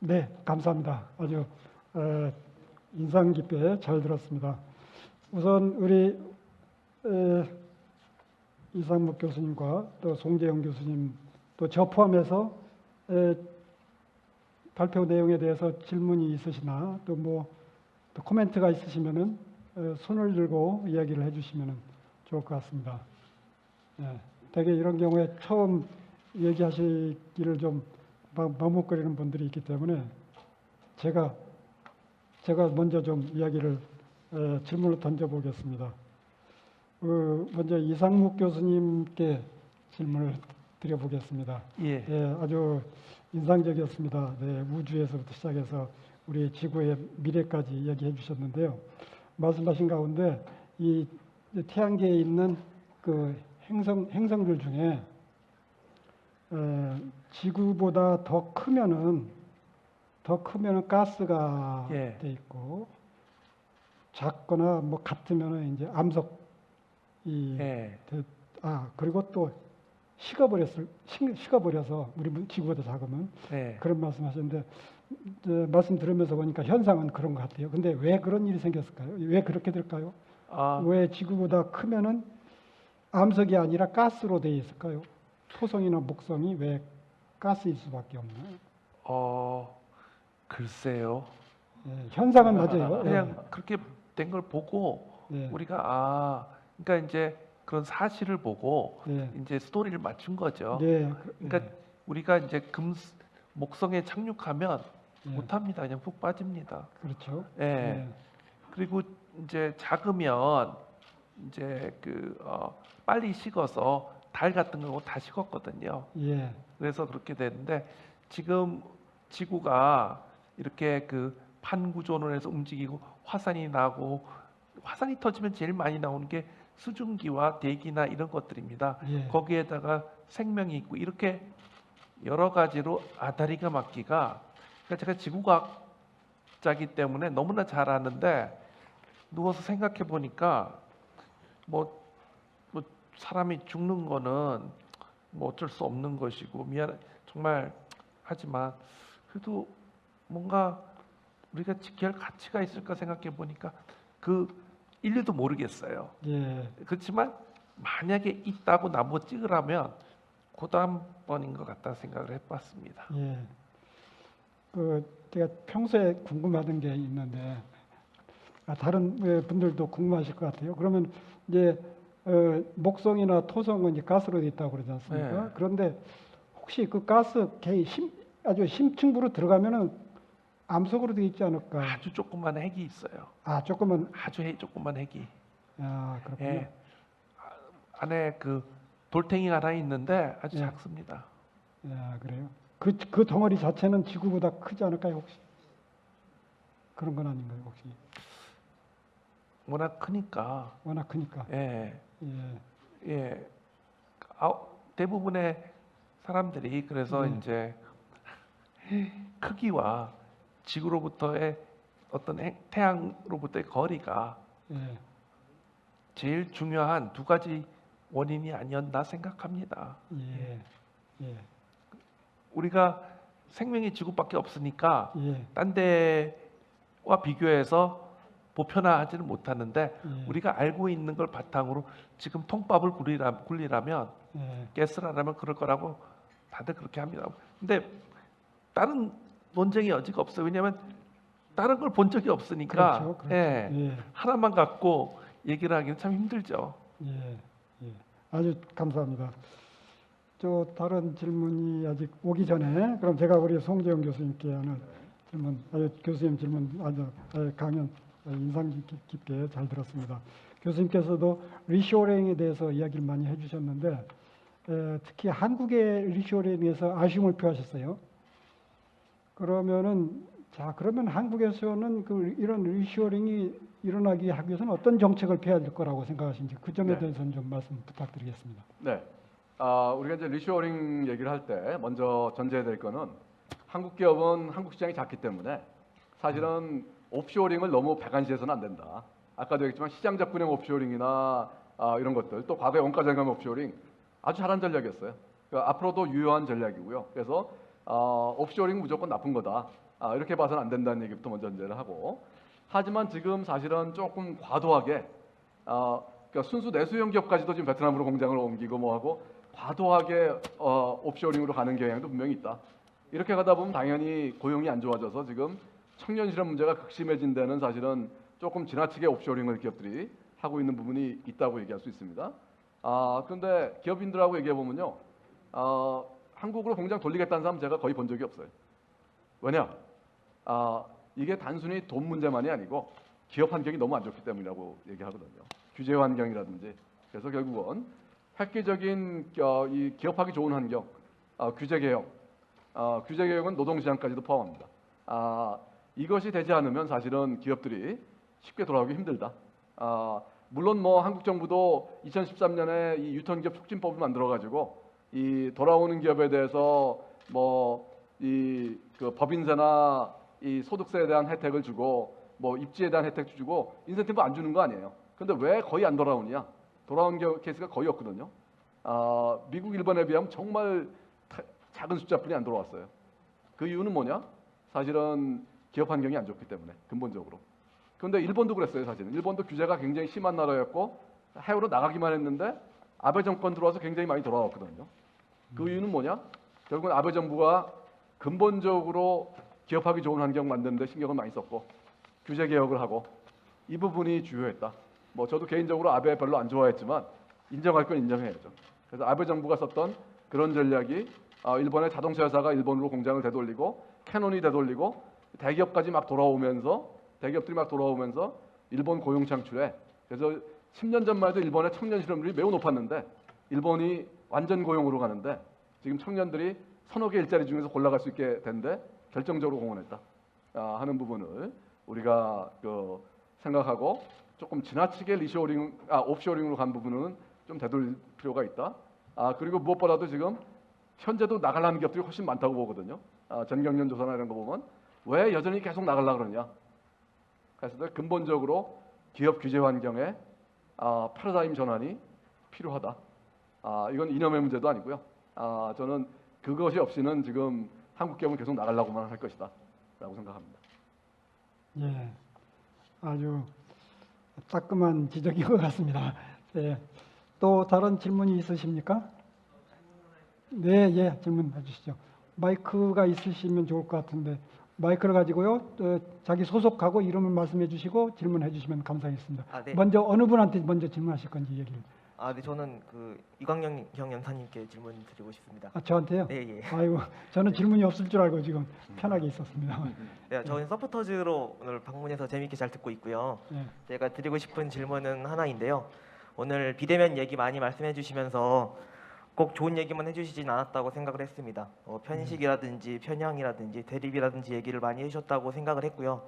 네, 감사합니다. 아주 인상 깊게 잘 들었습니다. 우선 우리 이상목 교수님과 또 송재영 교수님 또 저 포함해서 발표 내용에 대해서 질문이 있으시나 또 코멘트가 있으시면은 손을 들고 이야기를 해주시면은 좋을 것 같습니다. 되게 이런 경우에 처음 얘기하시기를 좀 머뭇거리는 분들이 있기 때문에 제가 먼저 좀 이야기를 질문을 던져보겠습니다. 먼저 이상묵 교수님께 질문을 드려보겠습니다. 예. 아주 인상적이었습니다. 우주에서부터 시작해서 우리 지구의 미래까지 이야기해 주셨는데요. 말씀하신 가운데 이 태양계에 있는 그 행성들 중에 지구보다 더 크면은 가스가 예. 돼 있고 작거나 같으면은 이제 암석이 그리고 또 식어버려서 우리 지구보다 작으면 그런 말씀하셨는데 말씀 들으면서 보니까 현상은 그런 것 같아요. 근데 왜 그런 일이 생겼을까요? 왜 그렇게 될까요? 왜 지구보다 크면은 암석이 아니라 가스로 되어 있을까요? 토성이나 목성이 왜 가스일 수밖에 없나요? 글쎄요. 현상은 맞아요. 그냥 그렇게 된 걸 보고 우리가 그러니까 이제 그런 사실을 보고 이제 스토리를 맞춘 거죠. 그러니까 우리가 이제 목성에 착륙하면 못합니다. 그냥 푹 빠집니다. 그렇죠. 그리고 이제 작으면 이제 빨리 식어서 달 같은 거 다 식었거든요. 그래서 그렇게 되는데 지금 지구가 이렇게 판 구조론에서 움직이고 화산이 나고 화산이 터지면 제일 많이 나오는 게 수증기와 대기나 이런 것들입니다. 거기에다가 생명이 있고 이렇게 여러 가지로 아다리가 맞기가 그러니까 제가 지구과학자이기 때문에 너무나 잘 아는데 누워서 생각해 보니까 뭐 사람이 죽는 거는 어쩔 수 없는 것이고 정말 하지만 그래도 뭔가 우리가 지켜야 할 가치가 있을까 생각해 보니까 인류도 모르겠어요. 그렇지만 만약에 있다고 나보고 찍으라면 그 다음번인 것 같다 생각을 해봤습니다. 제가 평소에 궁금하던 게 있는데 다른 분들도 궁금하실 것 같아요. 그러면 이제 목성이나 토성은 이제 가스로 되어 있다고 그러지 않습니까? 그런데 혹시 그 가스 아주 심층부로 들어가면은 암석으로 되어 있지 않을까? 아주 조그만 핵이 있어요. 아주 조그만 핵이. 그렇군요. 안에 돌덩이가 하나 있는데 아주 작습니다. 그래요. 그 덩어리 자체는 지구보다 크지 않을까요, 혹시? 그런 건 아닌가요, 혹시? 워낙 크니까. 대부분의 사람들이 그래서 이제 크기와 지구로부터의 어떤 태양로부터의 거리가 제일 중요한 두 가지 원인이 아니었나 생각합니다. 우리가 생명이 지구밖에 없으니까 딴 데와 비교해서 보편화하지는 못하는데 우리가 알고 있는 걸 바탕으로 지금 통밥을 굴리라면 가스라면 그럴 거라고 다들 그렇게 합니다. 근데 다른 논쟁의 여지가 없어요. 왜냐하면 다른 걸 본 적이 없으니까 하나만 갖고 얘기를 하기는 참 힘들죠. 아주 감사합니다. 다른 질문이 아직 오기 전에 그럼 제가 우리 송재영 교수님께 하는 질문, 교수님 질문 아주 강연 인상 깊게 잘 들었습니다. 교수님께서도 리쇼링에 대해서 이야기를 많이 해주셨는데 특히 한국의 리쇼링에 대해서 아쉬움을 표하셨어요. 그러면 한국에서는 이런 리쇼링이 일어나기 하기 위해서는 어떤 정책을 펴야 될 거라고 생각하시는지 그 점에 대해서는 좀 말씀 부탁드리겠습니다. 우리가 이제 리쇼링 얘기를 할 때 먼저 전제해야 될 거는 한국 기업은 한국 시장이 작기 때문에 사실은 옵쇼링을 너무 배관시해서는 안 된다. 아까도 얘기했지만 시장 접근형 옵쇼링이나 이런 것들 또 과거의 원가 절감 옵쇼링 아주 잘한 전략이었어요. 그러니까 앞으로도 유효한 전략이고요. 그래서 옵쇼링 무조건 나쁜 거다. 이렇게 봐서는 안 된다는 얘기부터 먼저 전제를 하고, 하지만 지금 사실은 조금 과도하게 그러니까 순수 내수형 기업까지도 지금 베트남으로 공장을 옮기고 뭐 하고 과도하게 옵쇼링으로 가는 경향도 분명히 있다. 이렇게 가다 보면 당연히 고용이 안 좋아져서 지금 청년 실업 문제가 극심해진 데는 사실은 조금 지나치게 옵쇼링을 기업들이 하고 있는 부분이 있다고 얘기할 수 있습니다. 그런데 기업인들하고 얘기해 보면요, 한국으로 공장 돌리겠다는 사람 제가 거의 본 적이 없어요. 왜냐? 이게 단순히 돈 문제만이 아니고 기업 환경이 너무 안 좋기 때문이라고 얘기하거든요. 규제 환경이라든지. 그래서 결국은 획기적인 이 기업하기 좋은 환경, 규제 개혁, 규제 개혁은 노동시장까지도 포함합니다. 이것이 되지 않으면 사실은 기업들이 쉽게 돌아오기 힘들다. 물론 뭐 한국 정부도 2013년에 이 유통기업 촉진법을 만들어 가지고 이 돌아오는 기업에 대해서 뭐 이 그 법인세나 이 소득세에 대한 혜택을 주고 뭐 입지에 대한 혜택 주고 인센티브 안 주는 거 아니에요. 근데 왜 거의 안 돌아오느냐? 돌아온 케이스가 거의 없거든요. 미국, 일본에 비하면 정말 작은 숫자뿐이 안 돌아왔어요. 그 이유는 뭐냐? 사실은 기업 환경이 안 좋기 때문에 근본적으로. 그런데 일본도 그랬어요. 사실은 일본도 규제가 굉장히 심한 나라였고 해외로 나가기만 했는데 아베 정권 들어와서 굉장히 많이 돌아왔거든요. 그 이유는 뭐냐? 결국은 아베 정부가 근본적으로 기업하기 좋은 환경 만드는 데 신경을 많이 썼고 규제 개혁을 하고 이 부분이 주요했다. 뭐 저도 개인적으로 아베 별로 안 좋아했지만 인정할 건 인정해야죠. 그래서 아베 정부가 썼던 그런 전략이 일본의 자동차 회사가 일본으로 공장을 되돌리고 캐논이 되돌리고 대기업까지 막 돌아오면서 대기업들이 막 돌아오면서 일본 고용 창출에, 그래서 10년 전만 해도 일본의 청년 실업률이 매우 높았는데 일본이 완전 고용으로 가는데 지금 청년들이 서너 개 일자리 중에서 골라갈 수 있게 된데 결정적으로 공헌했다 하는 부분을 우리가 생각하고 조금 지나치게 옵쇼링으로 간 부분은 좀 되돌릴 필요가 있다. 그리고 무엇보다도 지금 현재도 나가려는 기업들이 훨씬 많다고 보거든요. 전경련 조사나 이런 거 보면 왜 여전히 계속 나가려고 그러냐. 그래서 근본적으로 기업 규제 환경에 패러다임 전환이 필요하다. 이건 이념의 문제도 아니고요. 저는 그것이 없이는 지금 한국 기업은 계속 나가려고만 할 것이다 라고 생각합니다. 예, 아주 따끔한 지적인 것 같습니다. 예, 또 다른 질문이 있으십니까? 네, 예, 질문해 주시죠. 마이크가 있으시면 좋을 것 같은데 마이크를 가지고요, 자기 소속하고 이름을 말씀해 주시고 질문해 주시면 감사하겠습니다. 네. 먼저 어느 분한테 먼저 질문하실 건지 얘기를. 네, 저는 그 이광영 연사님께 질문 드리고 싶습니다. 저한테요? 네, 예. 아이고, 저는 질문이 없을 줄 알고 지금 편하게 있었습니다. 네, 저는 서포터즈로 오늘 방문해서 재미있게 잘 듣고 있고요. 네. 제가 드리고 싶은 질문은 하나인데요. 오늘 비대면 얘기 많이 말씀해 주시면서 꼭 좋은 얘기만 해주시진 않았다고 생각을 했습니다. 편식이라든지 편향이라든지 대립이라든지 얘기를 많이 해주셨다고 생각을 했고요.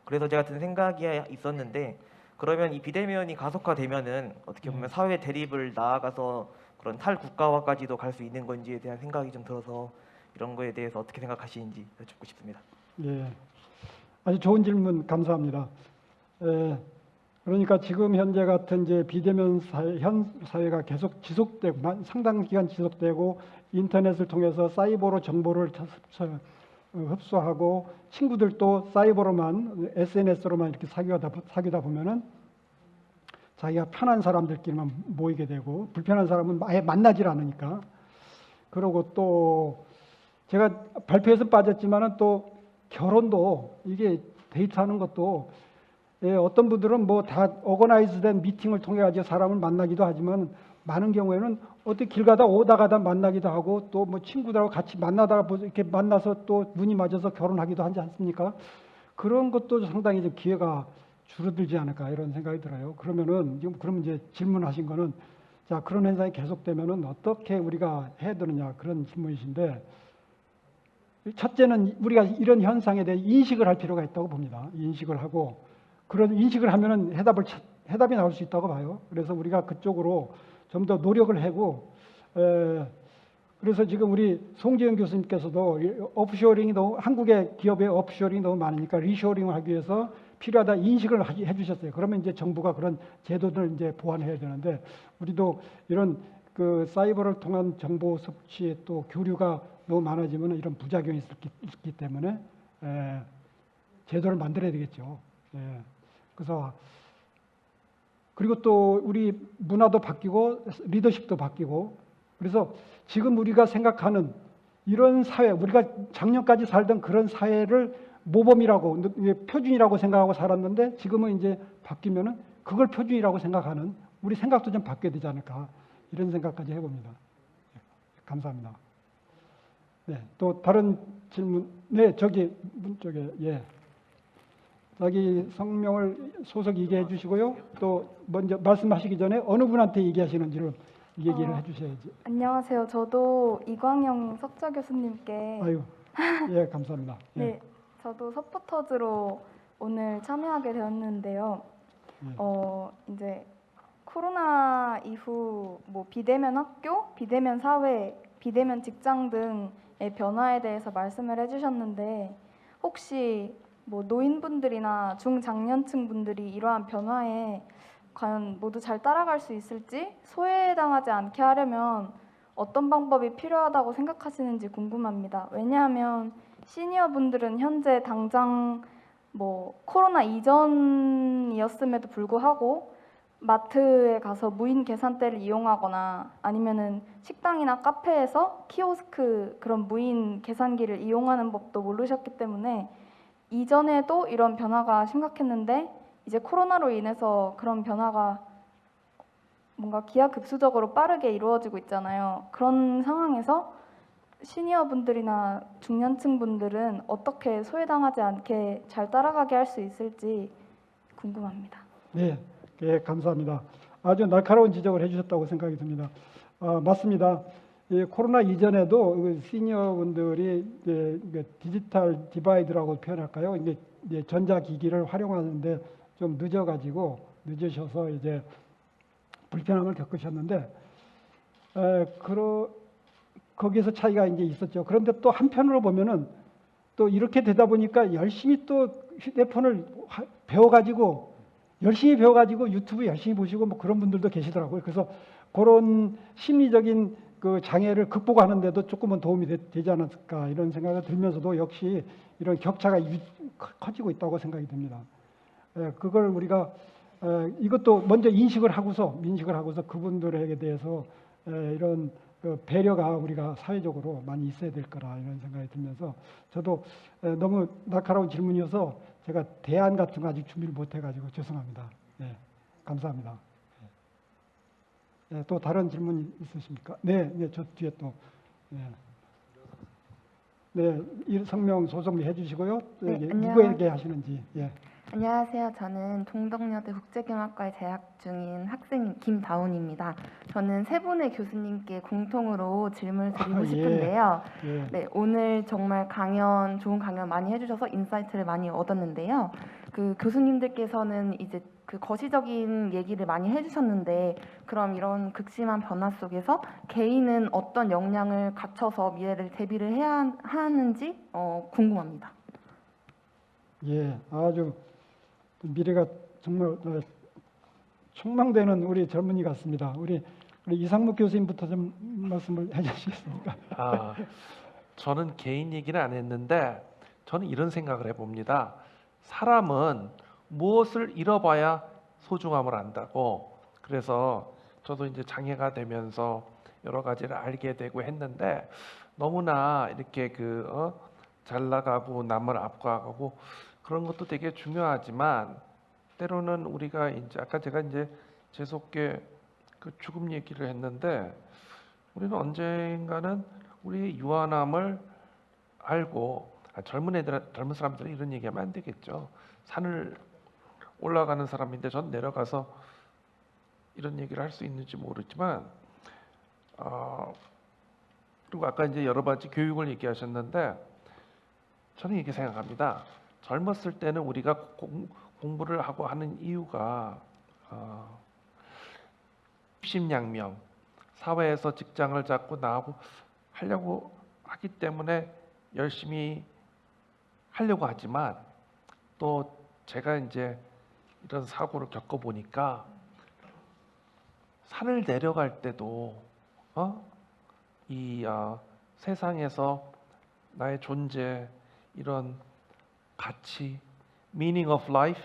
그래서 제가 든 생각이 있었는데, 그러면 이 비대면이 가속화되면은 어떻게 보면 사회 대립을 나아가서 그런 탈국가화까지도 갈 수 있는 건지에 대한 생각이 좀 들어서 이런 거에 대해서 어떻게 생각하시는지 여쭙고 싶습니다. 예, 아주 좋은 질문 감사합니다. 그러니까 지금 현재 같은 이제 비대면 사회가 계속 지속되고 상당 기간 지속되고 인터넷을 통해서 사이버로 정보를 흡수하고 친구들도 사이버로만 SNS로만 이렇게 사귀다 보면은 자기가 편한 사람들끼리만 모이게 되고 불편한 사람은 아예 만나질 않으니까. 그러고 또 제가 발표에서 빠졌지만은 또 결혼도 이게 데이트하는 것도 어떤 분들은 뭐 다 오거나이즈된 미팅을 통해 가지고 사람을 만나기도 하지만 많은 경우에는 어떻게 길 가다 오다 가다 만나기도 하고 또 뭐 친구들하고 같이 만나다가 이렇게 만나서 또 눈이 맞아서 결혼하기도 하지 않습니까? 그런 것도 상당히 좀 기회가 줄어들지 않을까 이런 생각이 들어요. 그러면은 지금 그럼 이제 질문하신 거는 자 그런 현상이 계속되면은 어떻게 우리가 해야 되느냐 그런 질문이신데, 첫째는 우리가 이런 현상에 대해 인식을 할 필요가 있다고 봅니다. 인식을 하고 그런 인식을 하면은 해답이 나올 수 있다고 봐요. 그래서 우리가 그쪽으로 좀 더 노력을 하고, 그래서 지금 우리 송지현 교수님께서도 오프쇼링이 너무 한국의 기업의 오프쇼링이 너무 많으니까 리쇼링을 하기 위해서 필요하다 인식을 해주셨어요. 그러면 이제 정부가 그런 제도들을 이제 보완해야 되는데 우리도 이런 그 사이버를 통한 정보 섭취 또 교류가 너무 많아지면 이런 부작용이 있기 때문에 제도를 만들어야 되겠죠. 예. 그래서 그리고 또 우리 문화도 바뀌고 리더십도 바뀌고 그래서 지금 우리가 생각하는 이런 사회, 우리가 작년까지 살던 그런 사회를 모범이라고 표준이라고 생각하고 살았는데 지금은 이제 바뀌면은 그걸 표준이라고 생각하는 우리 생각도 좀 바뀌어야 되지 않을까 이런 생각까지 해봅니다. 감사합니다. 네, 또 다른 질문. 네, 저기 문 쪽에 예. 자기 성명을 소속 얘기해 주시고요. 또 먼저 말씀하시기 전에 어느 분한테 얘기하시는지를 얘기를 해주셔야지. 안녕하세요. 저도 이광영 석좌 교수님께 아유, 예, 감사합니다. 예. 네, 저도 서포터즈로 오늘 참여하게 되었는데요. 예. 이제 코로나 이후 뭐 비대면 학교, 비대면 사회, 비대면 직장 등의 변화에 대해서 말씀을 해주셨는데 혹시 뭐 노인분들이나 중장년층 분들이 이러한 변화에 과연 모두 잘 따라갈 수 있을지, 소외당하지 않게 하려면 어떤 방법이 필요하다고 생각하시는지 궁금합니다. 왜냐하면 시니어 분들은 현재 당장 뭐 코로나 이전이었음에도 불구하고 마트에 가서 무인 계산대를 이용하거나 아니면은 식당이나 카페에서 키오스크 그런 무인 계산기를 이용하는 법도 모르셨기 때문에 이전에도 이런 변화가 심각했는데 이제 코로나로 인해서 그런 변화가 뭔가 기하급수적으로 빠르게 이루어지고 있잖아요. 그런 상황에서 시니어 분들이나 중년층 분들은 어떻게 소외당하지 않게 잘 따라가게 할 수 있을지 궁금합니다. 네, 예, 감사합니다. 아주 날카로운 지적을 해주셨다고 생각이 듭니다. 맞습니다. 코로나 이전에도 시니어분들이 디지털 디바이드라고 표현할까요? 이제 전자기기를 활용하는데 좀 늦으셔서 이제 불편함을 겪으셨는데 거기에서 차이가 이제 있었죠. 그런데 또 한편으로 보면은 또 이렇게 되다 보니까 열심히 또 휴대폰을 열심히 배워가지고 유튜브 열심히 보시고 뭐 그런 분들도 계시더라고요. 그래서 그런 심리적인 그 장애를 극복하는데도 조금은 도움이 되지 않았을까 이런 생각이 들면서도 역시 이런 격차가 커지고 있다고 생각이 듭니다. 그걸 우리가 이것도 먼저 인식을 하고서 그분들에게 대해서 이런 그 배려가 우리가 사회적으로 많이 있어야 될 거라 이런 생각이 들면서 저도 너무 날카로운 질문이어서 제가 대안 같은 거 아직 준비를 못 해가지고 죄송합니다. 네, 감사합니다. 네, 또 다른 질문 있으십니까? 네, 저 뒤에 또. 네, 이 성명 소속 해주시고요. 네, 누구에게 하시는지. 예. 안녕하세요. 저는 동덕여대 국제경영학과에 재학 중인 학생 김다운입니다. 저는 세 분의 교수님께 공통으로 질문을 드리고 싶은데요. 예. 네, 오늘 정말 좋은 강연 많이 해주셔서 인사이트를 많이 얻었는데요. 그 교수님들께서는 이제 그 거시적인 얘기를 많이 해주셨는데 그럼 이런 극심한 변화 속에서 개인은 어떤 역량을 갖춰서 미래를 대비를 해야 하는지 궁금합니다. 예, 아주 미래가 정말 촉망되는 우리 젊은이 같습니다. 우리 이상묵 교수님부터 좀 말씀을 해주시겠습니까? 저는 개인 얘기는 안 했는데 저는 이런 생각을 해봅니다. 사람은 무엇을 잃어봐야 소중함을 안다고. 그래서 저도 이제 장애가 되면서 여러 가지를 알게 되고 했는데 너무나 이렇게 잘 나가고 남을 앞가고 그런 것도 되게 중요하지만 때로는 우리가 이제 아까 제가 이제 재수없게 그 죽음 얘기를 했는데 우리는 언젠가는 우리의 유한함을 알고 젊은 사람들은 이런 얘기하면 안 되겠죠. 산을 올라가는 사람인데 전 내려가서 이런 얘기를 할 수 있는지 모르지만 그리고 아까 이제 여러 가지 교육을 얘기하셨는데 저는 이렇게 생각합니다. 젊었을 때는 우리가 공부를 하고 하는 이유가 십양명 사회에서 직장을 잡고 나하고 하려고 하기 때문에 열심히 하려고 하지만 또 제가 이제 이런 사고를 겪어보니까 산을 내려갈 때도 세상에서 나의 존재, 이런 가치, meaning of life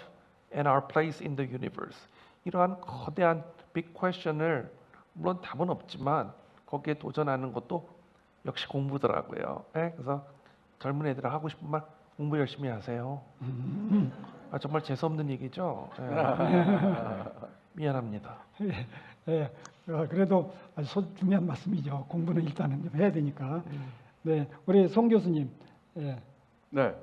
and our place in the universe, 이러한 거대한 big question을 물론 답은 없지만 거기에 도전하는 것도 역시 공부더라고요. 예? 그래서 젊은 애들 하고 싶은 말 공부 열심히 하세요. 아, 정말 재수없는 얘기죠. 예. 미안합니다. 예, 그래도 아주 중요한 말씀이죠. 공부는 일단은 좀 해야 되니까. 네, 우리 송 교수님. 예. 네,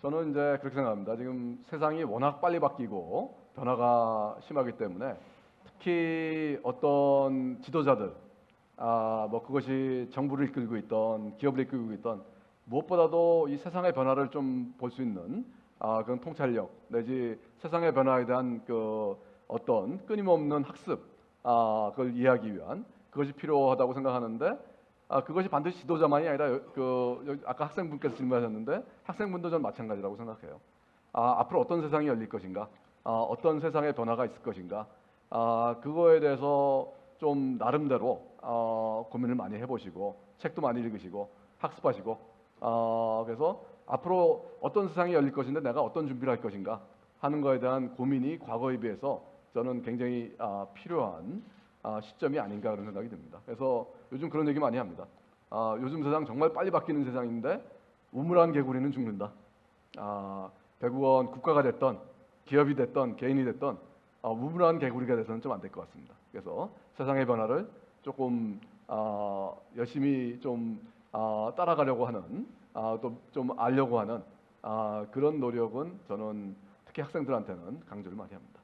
저는 이제 그렇게 생각합니다. 지금 세상이 워낙 빨리 바뀌고 변화가 심하기 때문에 특히 어떤 지도자들, 뭐 그것이 정부를 이끌고 있던 기업을 이끌고 있던 무엇보다도 이 세상의 변화를 좀 볼 수 있는 그런 통찰력 내지 세상의 변화에 대한 그 어떤 끊임없는 학습, 그걸 이해하기 위한 그것이 필요하다고 생각하는데 그것이 반드시 지도자만이 아니라 아까 학생분께서 질문하셨는데 학생분도 전 마찬가지라고 생각해요. 앞으로 어떤 세상이 열릴 것인가, 어떤 세상의 변화가 있을 것인가, 그거에 대해서 좀 나름대로 고민을 많이 해보시고 책도 많이 읽으시고 학습하시고 그래서 앞으로 어떤 세상이 열릴 것인데 내가 어떤 준비를 할 것인가 하는 거에 대한 고민이 과거에 비해서 저는 굉장히 필요한 시점이 아닌가 그런 생각이 듭니다. 그래서 요즘 그런 얘기 많이 합니다. 요즘 세상 정말 빨리 바뀌는 세상인데 우물안 개구리는 죽는다. 결국은 국가가 됐던 기업이 됐던 개인이 됐던 우물안 개구리가 돼서는 좀 안 될 것 같습니다. 그래서 세상의 변화를 조금 열심히 좀 따라가려고 하는 또 좀 알려고 하는 그런 노력은 저는 특히 학생들한테는 강조를 많이 합니다.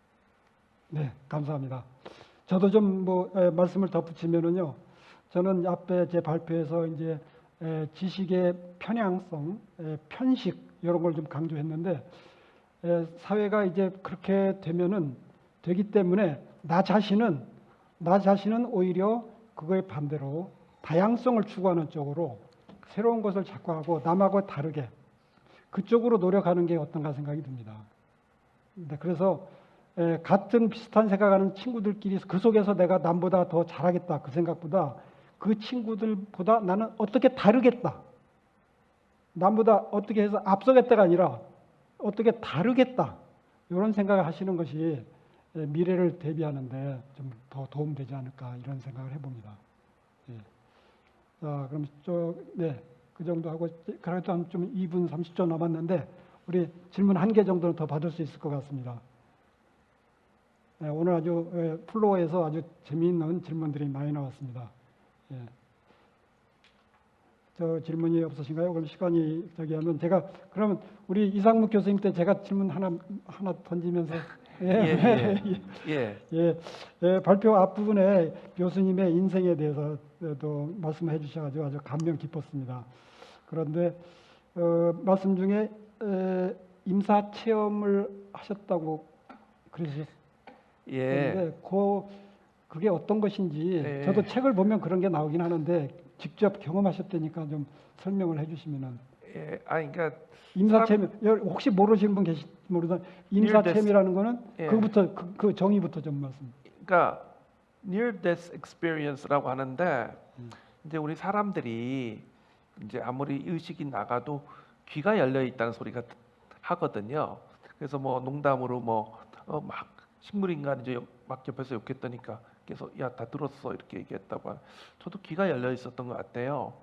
네, 감사합니다. 저도 좀 말씀을 덧붙이면은요. 저는 앞에 제 발표에서 이제 지식의 편향성, 편식 이런 걸 좀 강조했는데 사회가 이제 그렇게 되기 때문에 나 자신은 오히려 그거에 반대로 다양성을 추구하는 쪽으로 새로운 것을 자꾸 하고 남하고 다르게 그쪽으로 노력하는 게 어떤가 생각이 듭니다. 그래서 같은 비슷한 생각하는 친구들끼리 그 속에서 내가 남보다 더 잘하겠다 그 생각보다 그 친구들보다 나는 어떻게 다르겠다. 남보다 어떻게 해서 앞서겠다가 아니라 어떻게 다르겠다. 이런 생각을 하시는 것이 미래를 대비하는데 좀 더 도움되지 않을까 이런 생각을 해봅니다. 예. 자, 그럼 그 정도 하고 그래도 한 좀 2분 30초 남았는데 우리 질문 1개 정도는 더 받을 수 있을 것 같습니다. 오늘 아주 플로어에서 아주 재미있는 질문들이 많이 나왔습니다. 예. 저 질문이 없으신가요? 그럼 시간이 하면 제가 그러면 우리 이상무 교수님 때 제가 질문 하나 던지면서 발표 앞부분에 교수님의 인생에 대해서도 말씀해 주셔가지고 아주 감명 깊었습니다. 그런데 말씀 중에 임사 체험을 하셨다고 그러셨는데 그게 어떤 것인지 저도 책을 보면 그런 게 나오긴 하는데 직접 경험하셨다니까 좀 설명을 해주시면은. 그러니까 임사체험 혹시 모르시는 분 모르다 임사체험이라는 거는 그부터 그 정의부터 좀 말씀. 그러니까 near death experience라고 하는데 이제 우리 사람들이 이제 아무리 의식이 나가도 귀가 열려 있다는 소리가 하거든요. 그래서 뭐 농담으로 막 식물인간 이제 막 옆에서 욕했다니까 계속 야 다 들었어 이렇게 얘기했다고. 저도 귀가 열려 있었던 것 같아요.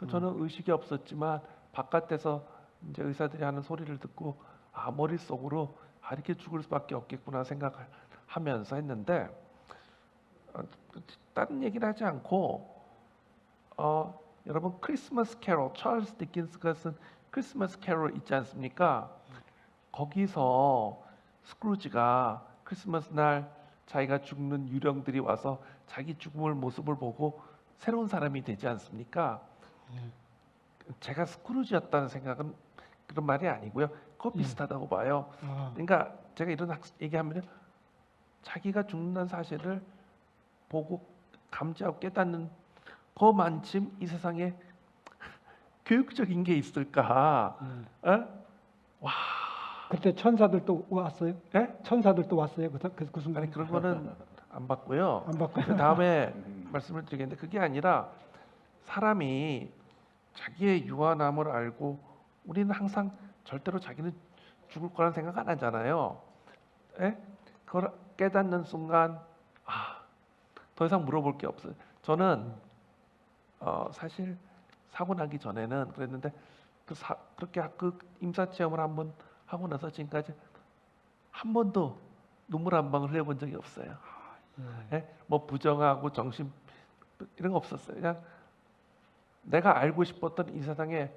저는 의식이 없었지만 바깥에서 이제 의사들이 하는 소리를 듣고 머릿속으로 이렇게 죽을 수밖에 없겠구나 생각을 하면서 했는데 다른 얘기를 하지 않고 여러분 크리스마스 캐롤 찰스 디킨스가 쓴 크리스마스 캐롤 있지 않습니까? 거기서 스크루지가 크리스마스 날 자기가 죽는 유령들이 와서 자기 죽음을 모습을 보고 새로운 사람이 되지 않습니까? 제가 스크루지였다는 생각은 그런 말이 아니고요. 그거 비슷하다고 봐요. 그러니까 제가 이런 얘기하면 자기가 죽는다는 사실을 보고 감지하고 깨닫는 그만큼 이 세상에 교육적인 게 있을까? 와. 그때 천사들도 왔어요? 네? 천사들도 왔어요? 그 순간에? 아니 그런 거는 안 봤고요. 안 봤고요. 그 다음에 말씀을 드리겠는데 그게 아니라 사람이 자기의 유한함을 알고 우리는 항상 절대로 자기는 죽을 거라는 생각 안 하잖아요. 예? 그걸 깨닫는 순간 더 이상 물어볼 게 없어요. 저는 사실 사고 나기 전에는 그랬는데 그렇게 그 임사 체험을 한번 하고 나서 지금까지 한 번도 눈물 한 방울 흘려본 적이 없어요. 예? 뭐 부정하고 정신 이런 거 없었어요. 그냥 내가 알고 싶었던 이 세상에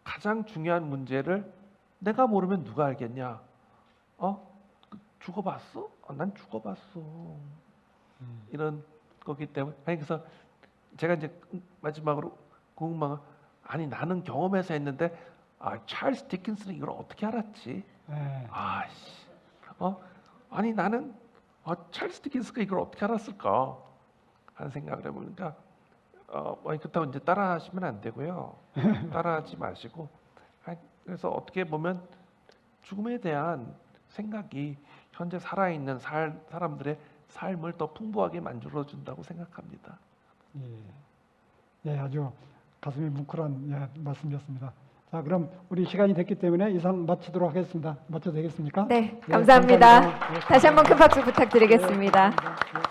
가장 중요한 문제를 내가 모르면 누가 알겠냐? 죽어봤어? 난 죽어봤어. 이런 거기 때문에 그래서 제가 이제 마지막으로 궁금한 건 아니 나는 경험해서 했는데 찰스 디킨스는 이걸 어떻게 알았지? 예. 아니 나는 찰스 디킨스가 이걸 어떻게 알았을까 하는 생각을 해보니까 그렇다고 이제 따라하시면 안 되고요. 따라하지 마시고 그래서 어떻게 보면 죽음에 대한 생각이 현재 살아있는 사람들의 삶을 더 풍부하게 만들어준다고 생각합니다. 예, 아주 가슴이 뭉클한 말씀이었습니다. 자, 그럼 우리 시간이 됐기 때문에 이상 마치도록 하겠습니다. 마쳐도 되겠습니까? 네, 예, 감사합니다. 감사합니다. 예, 다시 한번 큰 감사합니다. 박수 부탁드리겠습니다. 예, 감사합니다. 예.